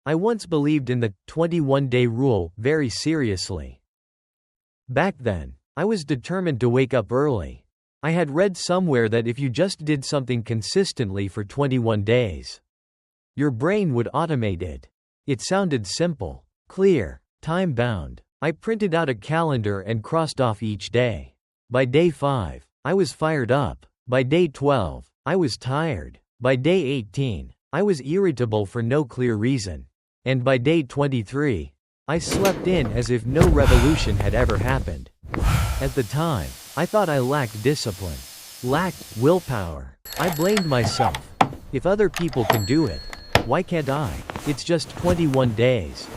I once believed in the 21-day rule very seriously. Back then, I was determined to wake up early. I had read somewhere that if you just did something consistently for 21 days, your brain would automate it. It sounded simple, clear, time-bound. I printed out a calendar and crossed off each day. By day 5, I was fired up. By day 12, I was tired. By day 18, I was irritable for no clear reason. And by day 23, I slept in as if no revolution had ever happened. At the time, I thought I lacked discipline, lacked willpower. I blamed myself. If other people can do it, why can't I? It's just 21 days.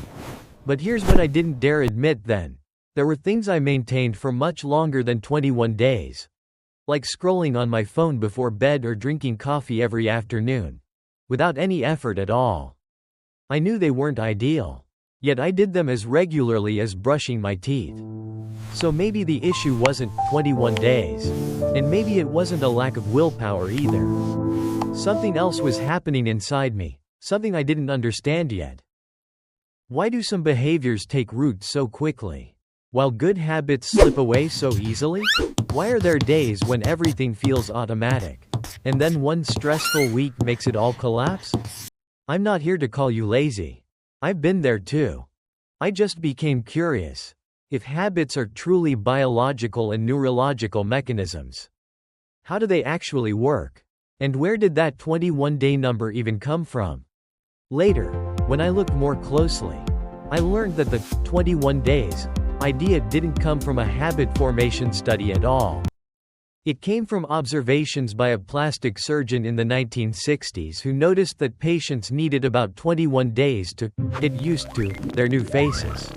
But here's what I didn't dare admit then. There were things I maintained for much longer than 21 days. Like scrolling on my phone before bed or drinking coffee every afternoon. Without any effort at all. I knew they weren't ideal. Yet I did them as regularly as brushing my teeth. So maybe the issue wasn't 21 days. And maybe it wasn't a lack of willpower either. Something else was happening inside me. Something I didn't understand yet. Why do some behaviors take root so quickly, while good habits slip away so easily? Why are there days when everything feels automatic, and then one stressful week makes it all collapse? I'm not here to call you lazy. I've been there too. I just became curious. If habits are truly biological and neurological mechanisms, how do they actually work? And where did that 21-day number even come from? Later, when I looked more closely, I learned that the 21 days idea didn't come from a habit formation study at all. It came from observations by a plastic surgeon in the 1960s who noticed that patients needed about 21 days to get used to their new faces.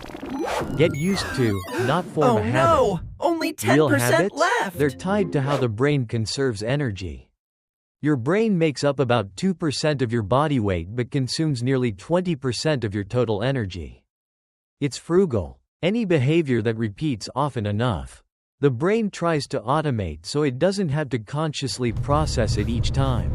Get used to, not form a habit. Oh no! Only 10% Real habits, left! they're tied to how the brain conserves energy. Your brain makes up about 2% of your body weight but consumes nearly 20% of your total energy. It's frugal. Any behavior that repeats often enough, the brain tries to automate so it doesn't have to consciously process it each time.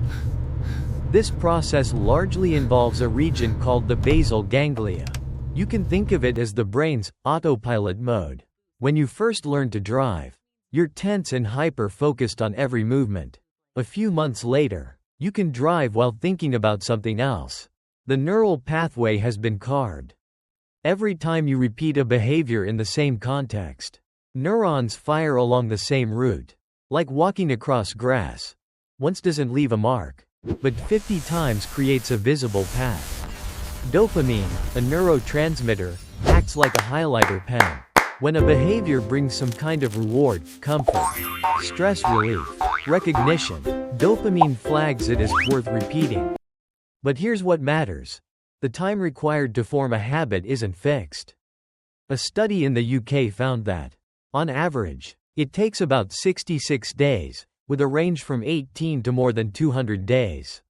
This process largely involves a region called the basal ganglia. You can think of it as the brain's autopilot mode. When you first learn to drive, you're tense and hyper-focused on every movement. A few months later, you can drive while thinking about something else. The neural pathway has been carved. Every time you repeat a behavior in the same context, neurons fire along the same route. Like walking across grass. Once doesn't leave a mark, but 50 times creates a visible path. Dopamine, a neurotransmitter, acts like a highlighter pen. When a behavior brings some kind of reward, comfort, stress relief, recognition, dopamine flags it as worth repeating. But here's what matters. The time required to form a habit isn't fixed. A study in the UK found that, on average, it takes about 66 days, with a range from 18 to more than 200 days,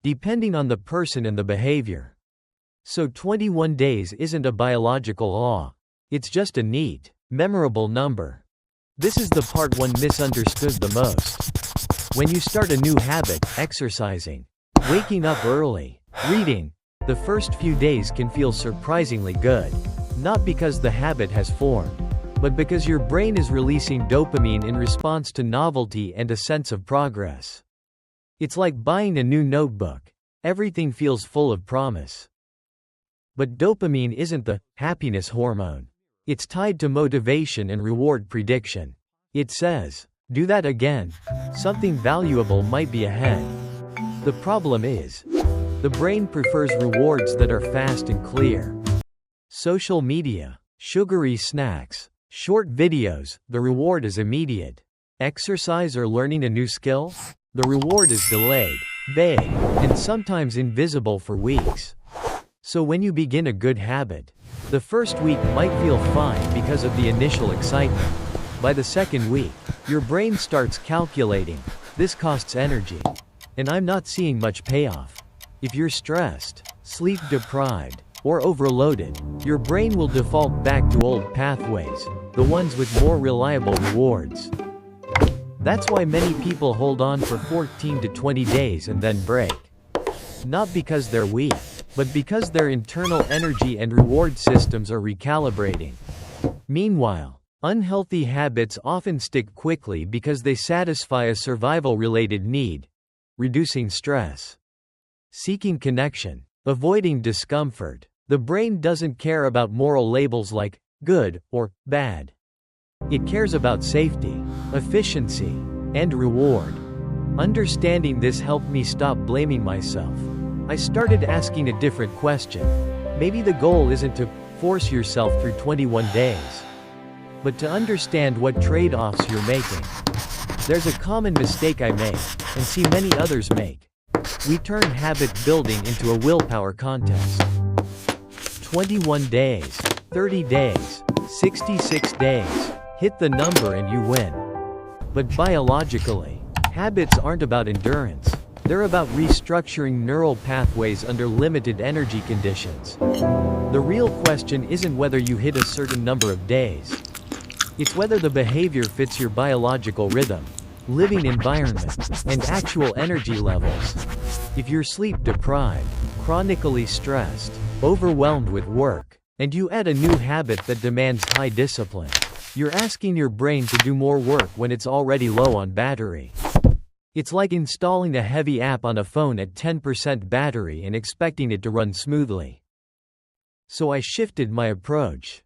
depending on the person and the behavior. So 21 days isn't a biological law. It's just a neat, memorable number. This is the part one misunderstood the most. When you start a new habit, exercising, waking up early, reading, the first few days can feel surprisingly good. Not because the habit has formed, but because your brain is releasing dopamine in response to novelty and a sense of progress. It's like buying a new notebook. Everything feels full of promise. But dopamine isn't the happiness hormone. It's tied to motivation and reward prediction. It says, do that again. Something valuable might be ahead. The problem is, the brain prefers rewards that are fast and clear. Social media, sugary snacks, short videos, the reward is immediate. Exercise or learning a new skill? The reward is delayed, vague, and sometimes invisible for weeks. So when you begin a good habit, the first week might feel fine because of the initial excitement. By the second week, your brain starts calculating, this costs energy, and I'm not seeing much payoff. If you're stressed, sleep deprived, or overloaded, your brain will default back to old pathways, the ones with more reliable rewards. That's why many people hold on for 14 to 20 days and then break. Not because they're weak, but because their internal energy and reward systems are recalibrating. Meanwhile, unhealthy habits often stick quickly because they satisfy a survival-related need, reducing stress, seeking connection, avoiding discomfort. The brain doesn't care about moral labels like good or bad. It cares about safety, efficiency, and reward. Understanding this helped me stop blaming myself. I started asking a different question. Maybe the goal isn't to force yourself through 21 days, but to understand what trade-offs you're making. There's a common mistake I make, and see many others make. We turn habit building into a willpower contest. 21 days, 30 days, 66 days. Hit the number and you win. But biologically, habits aren't about endurance. They're about restructuring neural pathways under limited energy conditions. The real question isn't whether you hit a certain number of days. It's whether the behavior fits your biological rhythm, living environment, and actual energy levels. If you're sleep deprived, chronically stressed, overwhelmed with work, and you add a new habit that demands high discipline, you're asking your brain to do more work when it's already low on battery. It's like installing a heavy app on a phone at 10% battery and expecting it to run smoothly. So I shifted my approach.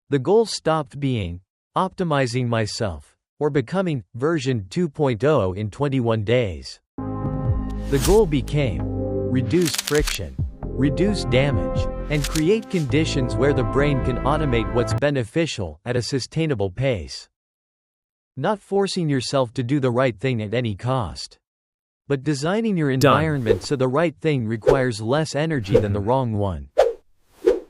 The goal stopped being optimizing myself or becoming version 2.0 in 21 days. The goal became reduce friction, reduce damage, and create conditions where the brain can automate what's beneficial at a sustainable pace. Not forcing yourself to do the right thing at any cost, but designing your environment so the right thing requires less energy than the wrong one.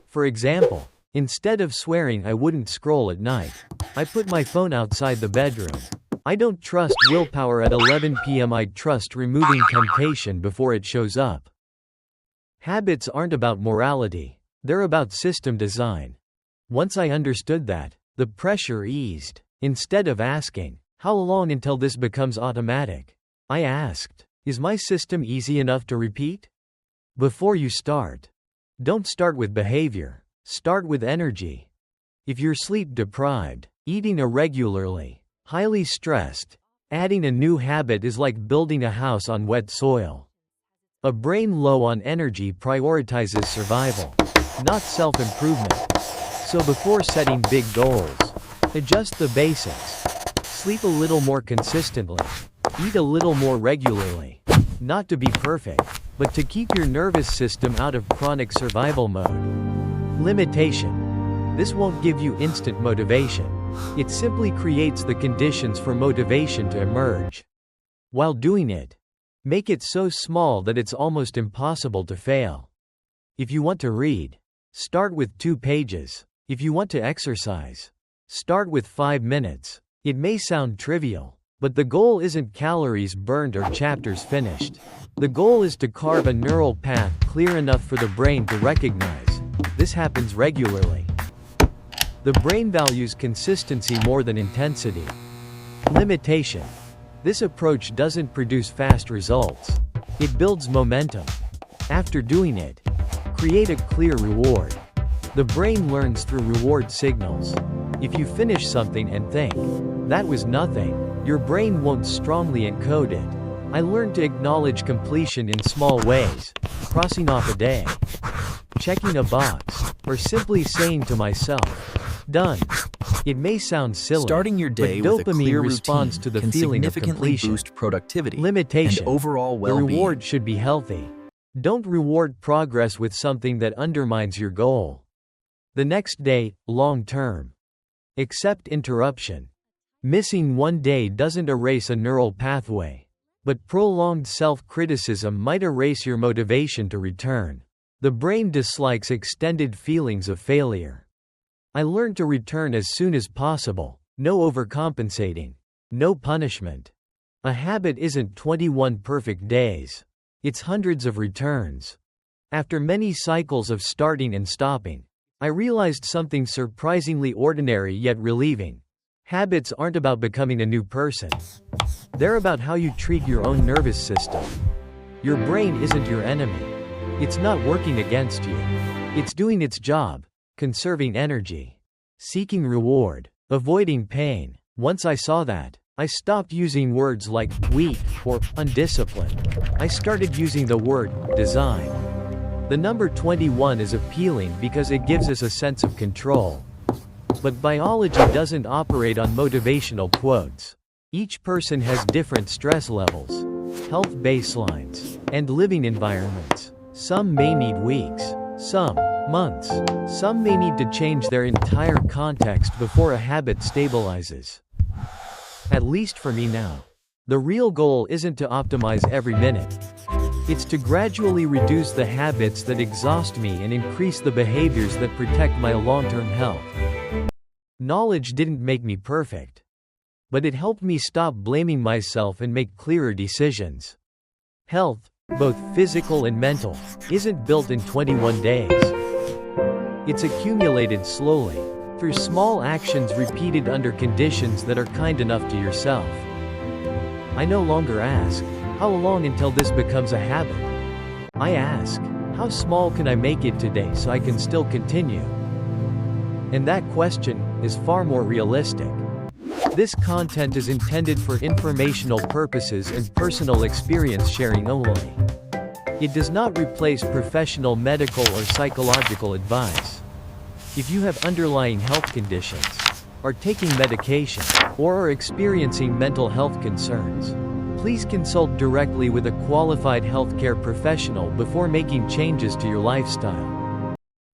For example, instead of swearing I wouldn't scroll at night, I put my phone outside the bedroom. I don't trust willpower at 11 p.m. I trust removing temptation before it shows up. Habits aren't about morality, they're about system design. Once I understood that, the pressure eased. Instead of asking, how long until this becomes automatic, I asked, is my system easy enough to repeat? Before you start, don't start with behavior, start with energy. If you're sleep deprived, eating irregularly, highly stressed, adding a new habit is like building a house on wet soil. A brain low on energy prioritizes survival, not self-improvement. So before setting big goals, adjust the basics. Sleep a little more consistently. Eat a little more regularly. Not to be perfect, but to keep your nervous system out of chronic survival mode. Limitation. This won't give you instant motivation. It simply creates the conditions for motivation to emerge. While doing it, make it so small that it's almost impossible to fail. If you want to read, start with 2 pages. If you want to exercise, start with 5 minutes. It may sound trivial, but the goal isn't calories burned or chapters finished. The goal is to carve a neural path clear enough for the brain to recognize this happens regularly. The brain values consistency more than intensity. Limitation. This approach doesn't produce fast results. It builds momentum. After doing it, create a clear reward. The brain learns through reward signals. If you finish something and think, that was nothing, your brain won't strongly encode it. I learned to acknowledge completion in small ways, crossing off a day, checking a box, or simply saying to myself, done. It may sound silly, starting your day but with a clear dopamine responds to the can feeling of significantly completion. boost productivity Limitation. and overall The well-being. reward should be healthy. Don't reward progress with something that undermines your goal. The next day, long term. Accept interruption. Missing one day doesn't erase a neural pathway, but prolonged self-criticism might erase your motivation to return. The brain dislikes extended feelings of failure. I learned to return as soon as possible. No overcompensating. No punishment. A habit isn't 21 perfect days. It's hundreds of returns. After many cycles of starting and stopping, I realized something surprisingly ordinary yet relieving. Habits aren't about becoming a new person. They're about how you treat your own nervous system. Your brain isn't your enemy. It's not working against you. It's doing its job, conserving energy, seeking reward, avoiding pain. Once I saw that, I stopped using words like weak or undisciplined. I started using the word design. The number 21 is appealing because it gives us a sense of control. But biology doesn't operate on motivational quotes. Each person has different stress levels, health baselines, and living environments. Some may need weeks, some months, some may need to change their entire context before a habit stabilizes. At least for me now. The real goal isn't to optimize every minute. It's to gradually reduce the habits that exhaust me and increase the behaviors that protect my long-term health. Knowledge didn't make me perfect. But it helped me stop blaming myself and make clearer decisions. Health, both physical and mental, isn't built in 21 days. It's accumulated slowly, through small actions repeated under conditions that are kind enough to yourself. I no longer ask, how long until this becomes a habit? I ask, how small can I make it today so I can still continue? And that question is far more realistic. This content is intended for informational purposes and personal experience sharing only. It does not replace professional medical or psychological advice. If you have underlying health conditions, are taking medication, or are experiencing mental health concerns, please consult directly with a qualified healthcare professional before making changes to your lifestyle.